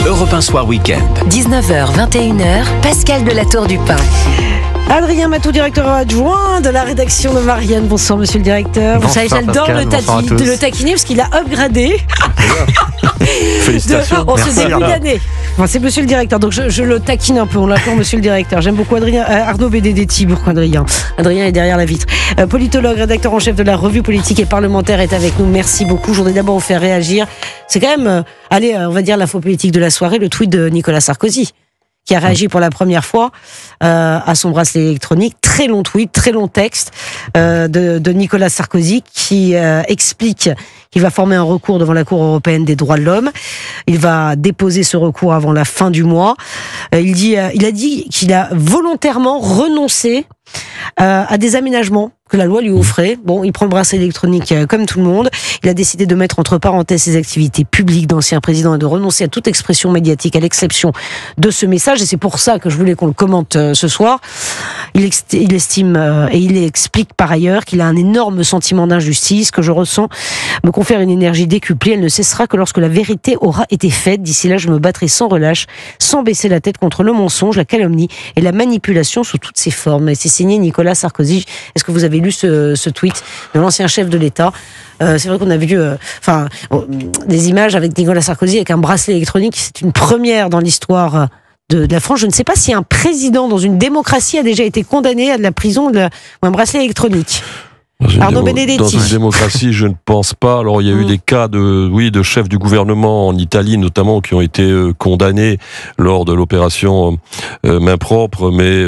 Europe 1 Soir Week-end. 19h, 21h, Pascal de la Tour du Pin. Adrien Matou, directeur adjoint de la rédaction de Marianne. Bonsoir, monsieur le directeur. Vous savez, j'adore le taquiner parce qu'il a upgradé. Félicitations. En ce début d'année. Enfin, c'est monsieur le directeur, donc je le taquine un peu. On l'appelle monsieur le directeur. J'aime beaucoup Arnaud Benedetti. Pourquoi Adrien est derrière la vitre. Politologue, rédacteur en chef de la revue politique et parlementaire est avec nous. Merci beaucoup. Je voudrais d'abord vous faire réagir. C'est quand même, on va dire l'info politique de la soirée, le tweet de Nicolas Sarkozy, qui a réagi pour la première fois à son bracelet électronique. Très long tweet, très long texte de Nicolas Sarkozy qui explique qu'il va former un recours devant la Cour européenne des droits de l'homme. Il va déposer ce recours avant la fin du mois. Il a dit qu'il a volontairement renoncé à des aménagements que la loi lui offrait. Bon, il prend le bracelet électronique comme tout le monde. Il a décidé de mettre entre parenthèses ses activités publiques d'ancien président et de renoncer à toute expression médiatique à l'exception de ce message. Et c'est pour ça que je voulais qu'on le commente ce soir. Il estime et il explique par ailleurs qu'il a un énorme sentiment d'injustice que je ressens me confère une énergie décuplée. Elle ne cessera que lorsque la vérité aura été faite. D'ici là, je me battrai sans relâche, sans baisser la tête contre le mensonge, la calomnie et la manipulation sous toutes ses formes. Et c'est signé Nicolas Sarkozy. Est-ce que vous avez lu ce tweet de l'ancien chef de l'État? C'est vrai qu'on a vu des images avec Nicolas Sarkozy avec un bracelet électronique. C'est une première dans l'histoire de la France. Je ne sais pas si un président dans une démocratie a déjà été condamné à de la prison ou un bracelet électronique. Arnaud Benedetti. Dans une démocratie, je ne pense pas. Alors, il y a eu des cas de chefs du gouvernement en Italie, notamment, qui ont été condamnés lors de l'opération main propre, mais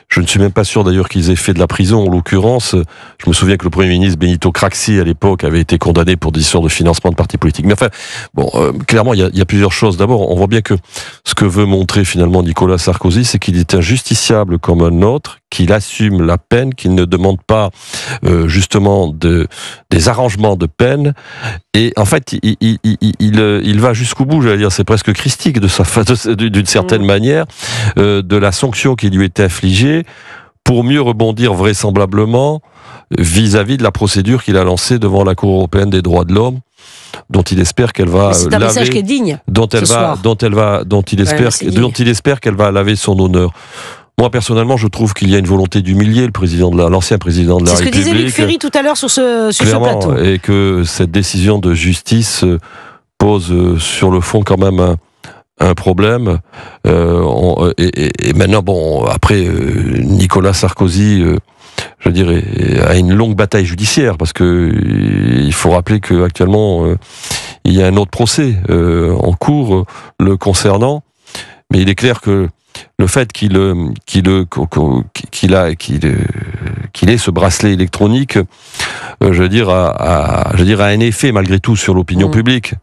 je ne suis même pas sûr d'ailleurs qu'ils aient fait de la prison. En l'occurrence, je me souviens que le Premier ministre Benito Craxi, à l'époque, avait été condamné pour des histoires de financement de partis politiques. Mais enfin, clairement, il y a plusieurs choses. D'abord, on voit bien que ce que veut montrer finalement Nicolas Sarkozy, c'est qu'il est injusticiable comme un autre, qu'il assume la peine, qu'il ne demande pas justement des arrangements de peine, et en fait il va jusqu'au bout, j'allais dire, c'est presque christique d'une certaine manière, de la sanction qui lui est infligée, pour mieux rebondir vraisemblablement vis-à-vis de la procédure qu'il a lancée devant la Cour européenne des droits de l'homme, dont il espère qu'elle va c'est un message qui est digne dont il espère qu'elle va laver son honneur. Moi, personnellement, je trouve qu'il y a une volonté d'humilier l'ancien président de la République. C'est ce que disait Luc Ferry tout à l'heure sur ce plateau. Et que cette décision de justice pose sur le fond quand même un problème. Et maintenant, après, Nicolas Sarkozy, je dirais, a une longue bataille judiciaire, parce que il faut rappeler qu'actuellement, il y a un autre procès en cours le concernant. Mais il est clair que le fait qu'il ait ce bracelet électronique, je veux dire, a un effet malgré tout sur l'opinion publique.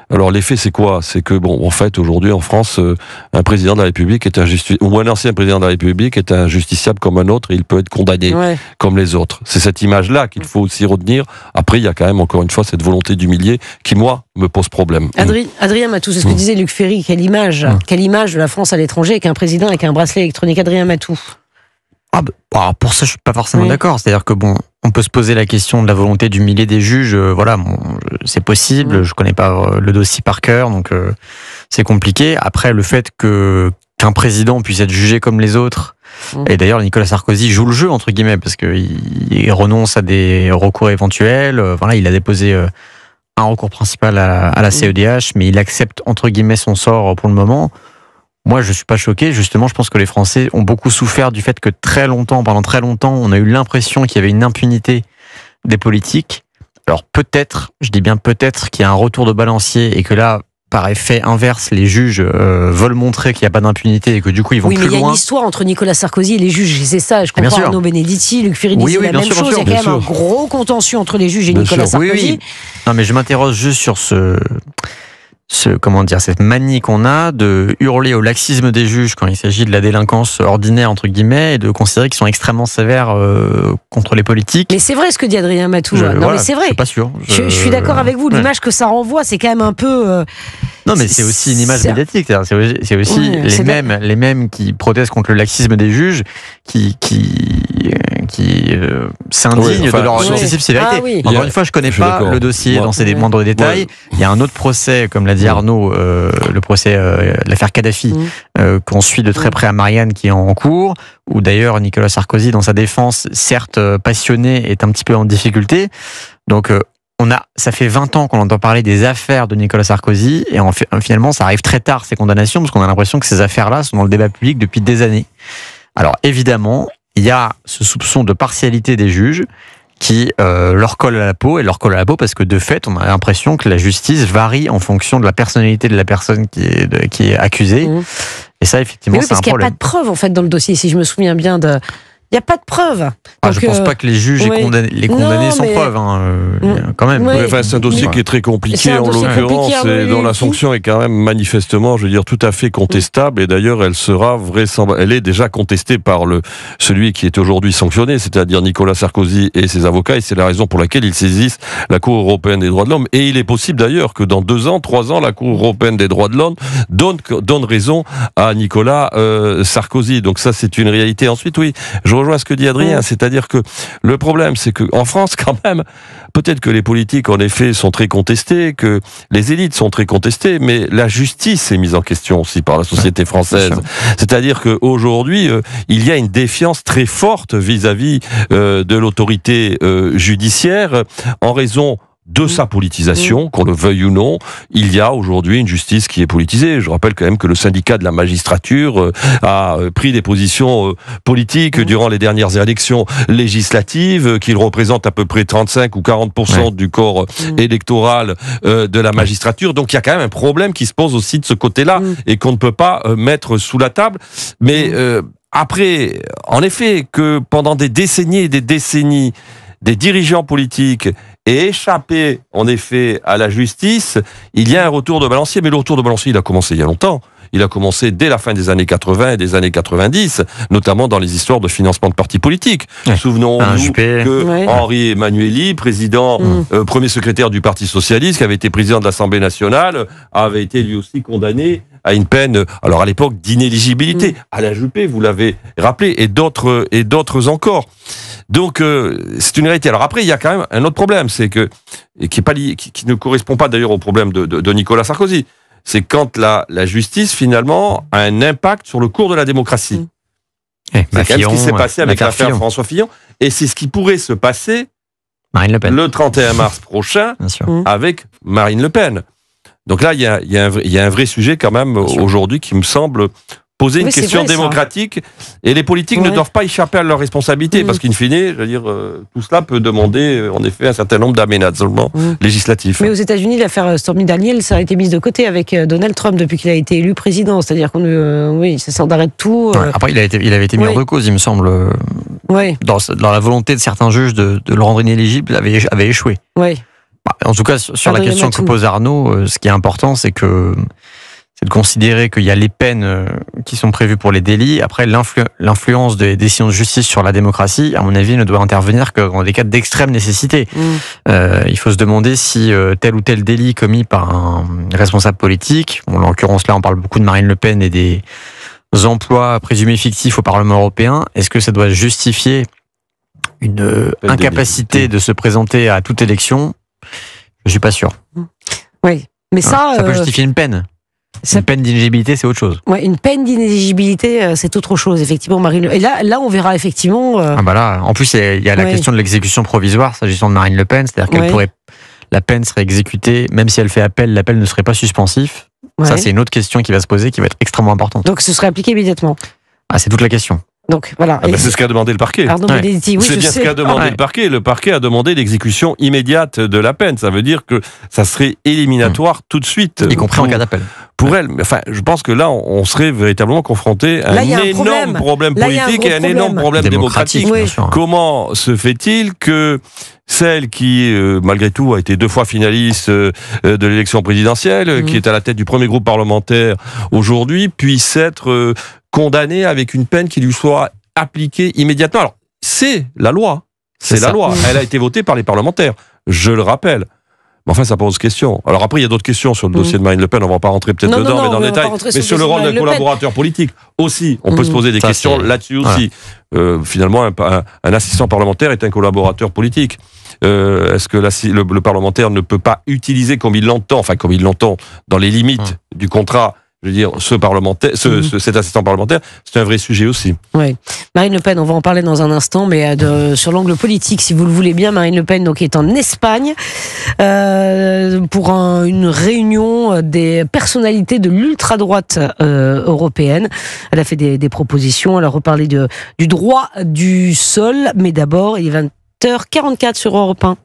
Alors l'effet, c'est quoi? C'est que en fait, aujourd'hui en France, un président de la République ou un ancien président de la République est injusticiable comme un autre, et il peut être condamné comme les autres. C'est cette image-là qu'il faut aussi retenir. Après, il y a quand même encore une fois cette volonté d'humilier qui, moi, me pose problème. Adrien Matou, c'est ce que disait Luc Ferry. Quelle image de la France à l'étranger avec un président avec un bracelet électronique. Adrien Matou. Pour ça, je suis pas forcément d'accord. C'est-à-dire que on peut se poser la question de la volonté d'humilier des juges. C'est possible. Je connais pas le dossier par cœur, donc c'est compliqué. Après, le fait qu'un président puisse être jugé comme les autres, et d'ailleurs Nicolas Sarkozy joue le jeu entre guillemets, parce qu'il renonce à des recours éventuels. Il a déposé un recours principal à la CEDH, mais il accepte entre guillemets son sort pour le moment. Moi, je suis pas choqué. Justement, je pense que les Français ont beaucoup souffert du fait que pendant très longtemps, on a eu l'impression qu'il y avait une impunité des politiques. Alors peut-être, je dis bien peut-être, qu'il y a un retour de balancier, et que là, par effet inverse, les juges veulent montrer qu'il n'y a pas d'impunité et que du coup, ils vont plus loin. Oui, mais il y a une histoire entre Nicolas Sarkozy et les juges. C'est ça, je comprends. Arnaud Benedetti, Luc Ferry disait la même chose. Il y a quand même un gros contentieux entre les juges et Nicolas Sarkozy. Oui. Non, mais je m'interroge juste sur cette manie qu'on a de hurler au laxisme des juges quand il s'agit de la délinquance ordinaire, entre guillemets, et de considérer qu'ils sont extrêmement sévères contre les politiques. Mais c'est vrai ce que dit Adrien Matou. Mais c'est vrai. Je suis pas sûr. Je suis d'accord avec vous. L'image que ça renvoie, c'est quand même un peu... Non, mais c'est aussi une image médiatique. C'est aussi les mêmes qui protestent contre le laxisme des juges qui s'indignent de leur excessive sévérité. Ah oui. Encore une fois, je connais pas le dossier dans ses moindres détails. Il y a un autre procès, comme l'a dit Arnaud, le procès, l'affaire Kadhafi, qu'on suit de très près à Marianne, qui est en cours, où d'ailleurs Nicolas Sarkozy, dans sa défense, certes passionné, est un petit peu en difficulté. Donc, ça fait 20 ans qu'on entend parler des affaires de Nicolas Sarkozy, et finalement, ça arrive très tard, ces condamnations, parce qu'on a l'impression que ces affaires-là sont dans le débat public depuis des années. Alors, évidemment, il y a ce soupçon de partialité des juges qui leur colle à la peau, et leur colle à la peau parce que, de fait, on a l'impression que la justice varie en fonction de la personnalité de la personne qui est accusée. Et ça, effectivement, c'est un problème. Parce qu'il n'y a pas de preuve, en fait, dans le dossier, si je me souviens bien de... Il n'y a pas de preuve. Je ne pense pas que les juges aient condamné sans preuve, quand même. C'est un dossier qui est très compliqué, en l'occurrence, et dont la sanction est quand même manifestement, je veux dire, tout à fait contestable. Et d'ailleurs, elle est déjà contestée par celui qui est aujourd'hui sanctionné, c'est-à-dire Nicolas Sarkozy et ses avocats. Et c'est la raison pour laquelle ils saisissent la Cour européenne des droits de l'homme. Et il est possible d'ailleurs que dans 2 ans, 3 ans, la Cour européenne des droits de l'homme donne raison à Nicolas Sarkozy. Donc ça, c'est une réalité. Ensuite, oui, je rejoins ce que dit Adrien, c'est-à-dire que le problème, c'est qu'en France, quand même, peut-être que les politiques, en effet, sont très contestés, que les élites sont très contestées, mais la justice est mise en question aussi par la société française. C'est-à-dire qu'aujourd'hui, il y a une défiance très forte vis-à-vis de l'autorité judiciaire en raison de sa politisation, qu'on le veuille ou non. Il y a aujourd'hui une justice qui est politisée. Je rappelle quand même que le syndicat de la magistrature a pris des positions politiques durant les dernières élections législatives, qu'il représente à peu près 35 ou 40% du corps électoral de la magistrature. Donc il y a quand même un problème qui se pose aussi de ce côté-là et qu'on ne peut pas mettre sous la table. Mais après, en effet, que pendant des décennies et des décennies, des dirigeants politiques aient échappé, en effet, à la justice, il y a un retour de balancier. Mais le retour de balancier, il a commencé il y a longtemps. Il a commencé dès la fin des années 80 et des années 90, notamment dans les histoires de financement de partis politiques. Souvenons-nous que Henri Emmanuelli, président, premier secrétaire du Parti Socialiste, qui avait été président de l'Assemblée nationale, avait été lui aussi condamné à une peine, alors à l'époque, d'inéligibilité. Alain Juppé, vous l'avez rappelé, et d'autres encore. Donc, c'est une réalité. Alors après, il y a quand même un autre problème, c'est que, qui ne correspond pas d'ailleurs au problème de Nicolas Sarkozy. C'est quand la justice, finalement, a un impact sur le cours de la démocratie. C'est quand même ce qui s'est passé avec l'affaire François Fillon. Et c'est ce qui pourrait se passer le 31 mars prochain avec Marine Le Pen. Donc là, il y a un vrai sujet quand même aujourd'hui qui me semble poser une question démocratique, et les politiques ne doivent pas échapper à leurs responsabilités, parce qu'in fine, je veux dire, tout cela peut demander en effet un certain nombre d'aménagements législatifs. Mais aux États-Unis, l'affaire Stormy Daniels, ça a été mise de côté avec Donald Trump depuis qu'il a été élu président, c'est-à-dire ça s'en arrête tout. Après, il avait été mis hors de cause, il me semble. Dans la volonté de certains juges de le rendre inéligible, avait échoué. En tout cas, sur la question que pose Arnaud, ce qui est important, c'est de considérer qu'il y a les peines qui sont prévues pour les délits. Après, l'influence des décisions de justice sur la démocratie, à mon avis, ne doit intervenir que dans des cas d'extrême nécessité. Il faut se demander si tel ou tel délit commis par un responsable politique, en l'occurrence là, on parle beaucoup de Marine Le Pen et des emplois présumés fictifs au Parlement européen, est-ce que ça doit justifier une incapacité de se présenter à toute élection? Je suis pas sûr. Oui, mais ça peut justifier une peine. Une peine d'inéligibilité, c'est autre chose. Une peine d'inéligibilité, c'est autre chose, effectivement, Marine. Et là, on verra effectivement. En plus, il y a la question de l'exécution provisoire, s'agissant de Marine Le Pen, c'est-à-dire la peine serait exécutée, même si elle fait appel, l'appel ne serait pas suspensif. Ça, c'est une autre question qui va se poser, qui va être extrêmement importante. Donc, ce serait appliqué immédiatement. C'est toute la question. Donc voilà. C'est ce qu'a demandé le parquet. C'est bien ce qu'a demandé le parquet. Le parquet a demandé l'exécution immédiate de la peine. Ça veut dire que ça serait éliminatoire tout de suite. Y compris en cas d'appel. Pour elle. Enfin, je pense que là, on serait véritablement confronté à un énorme problème politique et un énorme problème démocratique. Comment se fait-il que celle qui, malgré tout, a été 2 fois finaliste de l'élection présidentielle, qui est à la tête du premier groupe parlementaire aujourd'hui, puisse être condamnée avec une peine qui lui soit appliquée immédiatement? Alors, c'est la loi. C'est la loi. Elle a été votée par les parlementaires, je le rappelle. Mais enfin, ça pose question. Alors après, il y a d'autres questions sur le dossier de Marine Le Pen. On va pas rentrer peut-être dedans, mais dans le détail. Mais sur le rôle d'un collaborateur politique aussi, on peut se poser des questions là-dessus aussi. Finalement, un assistant parlementaire est un collaborateur politique. Est-ce que le parlementaire ne peut pas utiliser comme il l'entend, dans les limites du contrat? Je veux dire, cet assistant parlementaire, c'est un vrai sujet aussi. Oui. Marine Le Pen, on va en parler dans un instant, mais sur l'angle politique, si vous le voulez bien, Marine Le Pen donc, est en Espagne pour une réunion des personnalités de l'ultra-droite européenne. Elle a fait des propositions, elle a reparlé du droit du sol, mais d'abord, il est 20h44 sur Europe 1.